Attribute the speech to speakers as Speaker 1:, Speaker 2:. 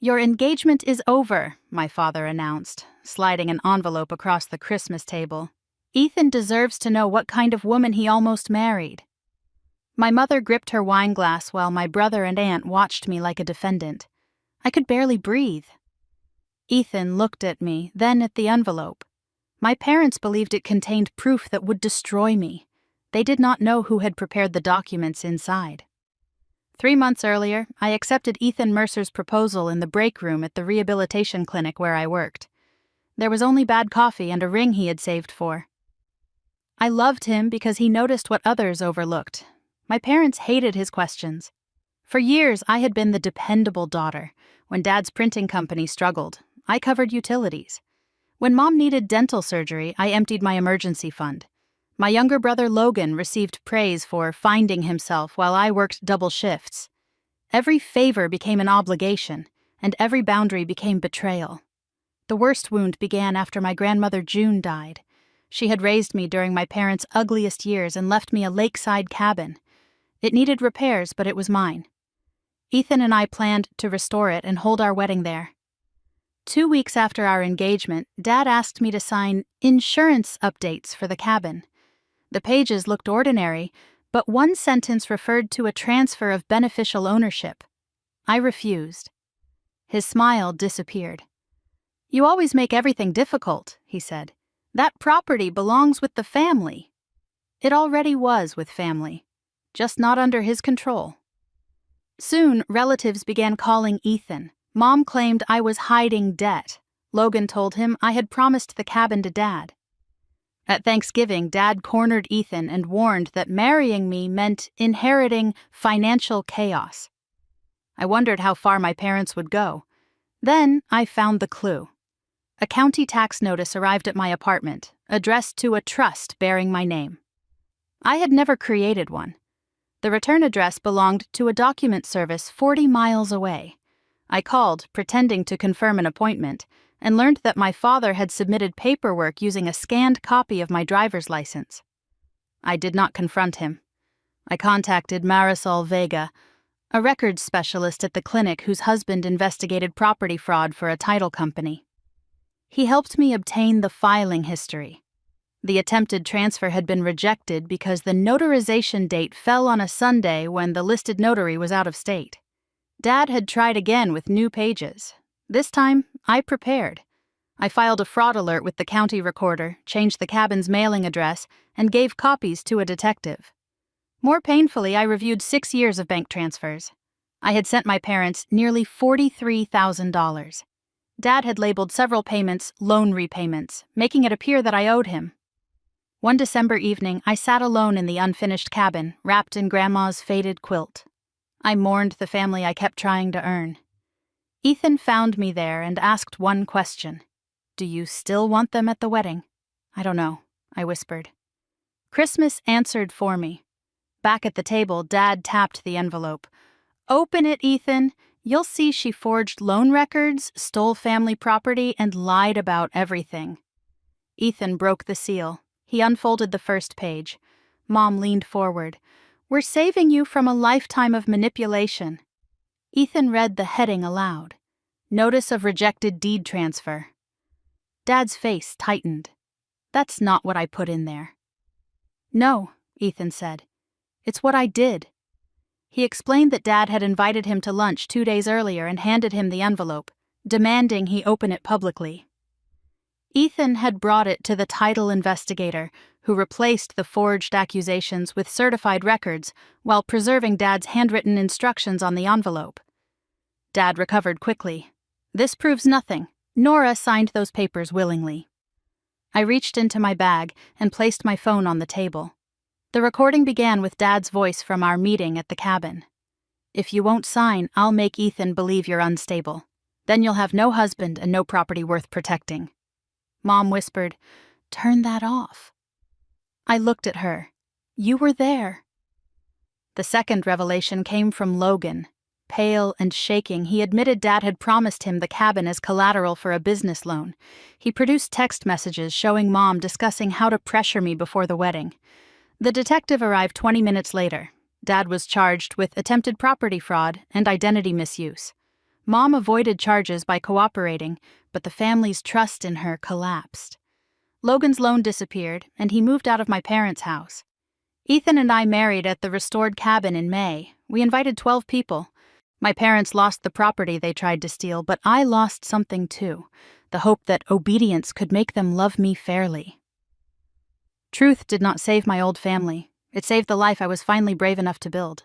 Speaker 1: "Your engagement is over," my father announced, sliding an envelope across the Christmas table. "Ethan deserves to know what kind of woman he almost married." My mother gripped her wine glass while my brother and aunt watched me like a defendant. I could barely breathe. Ethan looked at me, then at the envelope. My parents believed it contained proof that would destroy me. They did not know who had prepared the documents inside. 3 months earlier, I accepted Ethan Mercer's proposal in the break room at the rehabilitation clinic where I worked. There was only bad coffee and a ring he had saved for. I loved him because he noticed what others overlooked. My parents hated his questions. For years, I had been the dependable daughter. When Dad's printing company struggled, I covered utilities. When Mom needed dental surgery, I emptied my emergency fund. My younger brother Logan received praise for finding himself while I worked double shifts. Every favor became an obligation, and every boundary became betrayal. The worst wound began after my grandmother June died. She had raised me during my parents' ugliest years and left me a lakeside cabin. It needed repairs, but it was mine. Ethan and I planned to restore it and hold our wedding there. 2 weeks after our engagement, Dad asked me to sign insurance updates for the cabin. The pages looked ordinary, but one sentence referred to a transfer of beneficial ownership. I refused. His smile disappeared. "You always make everything difficult," he said. "That property belongs with the family." It already was with family, just not under his control. Soon, relatives began calling Ethan. Mom claimed I was hiding debt. Logan told him I had promised the cabin to Dad. At Thanksgiving, Dad cornered Ethan and warned that marrying me meant inheriting financial chaos. I wondered how far my parents would go. Then I found the clue. A county tax notice arrived at my apartment, addressed to a trust bearing my name. I had never created one. The return address belonged to a document service 40 miles away. I called, pretending to confirm an appointment, and learned that my father had submitted paperwork using a scanned copy of my driver's license. I did not confront him. I contacted Marisol Vega, a records specialist at the clinic whose husband investigated property fraud for a title company. He helped me obtain the filing history. The attempted transfer had been rejected because the notarization date fell on a Sunday when the listed notary was out of state. Dad had tried again with new pages. This time, I prepared. I filed a fraud alert with the county recorder, changed the cabin's mailing address, and gave copies to a detective. More painfully, I reviewed 6 years of bank transfers. I had sent my parents nearly $43,000. Dad had labeled several payments loan repayments, making it appear that I owed him. One December evening, I sat alone in the unfinished cabin, wrapped in Grandma's faded quilt. I mourned the family I kept trying to earn. Ethan found me there and asked one question. "Do you still want them at the wedding?" "I don't know," I whispered. Christmas answered for me. Back at the table, Dad tapped the envelope. "Open it, Ethan. You'll see she forged loan records, stole family property, and lied about everything." Ethan broke the seal. He unfolded the first page. Mom leaned forward. "We're saving you from a lifetime of manipulation." Ethan read the heading aloud. "Notice of rejected deed transfer." Dad's face tightened. "That's not what I put in there." "No," Ethan said. "It's what I did." He explained that Dad had invited him to lunch 2 days earlier and handed him the envelope, demanding he open it publicly. Ethan had brought it to the title investigator, who replaced the forged accusations with certified records while preserving Dad's handwritten instructions on the envelope. Dad recovered quickly. "This proves nothing. Nora signed those papers willingly." I reached into my bag and placed my phone on the table. The recording began with Dad's voice from our meeting at the cabin. "If you won't sign, I'll make Ethan believe you're unstable. Then you'll have no husband and no property worth protecting." Mom whispered, "Turn that off." I looked at her. "You were there." The second revelation came from Logan. Pale and shaking, he admitted Dad had promised him the cabin as collateral for a business loan. He produced text messages showing Mom discussing how to pressure me before the wedding. The detective arrived 20 minutes later. Dad was charged with attempted property fraud and identity misuse. Mom avoided charges by cooperating, but the family's trust in her collapsed. Logan's loan disappeared, and he moved out of my parents' house. Ethan and I married at the restored cabin in May. We invited 12 people. My parents lost the property they tried to steal, but I lost something too, the hope that obedience could make them love me fairly. Truth did not save my old family. It saved the life I was finally brave enough to build.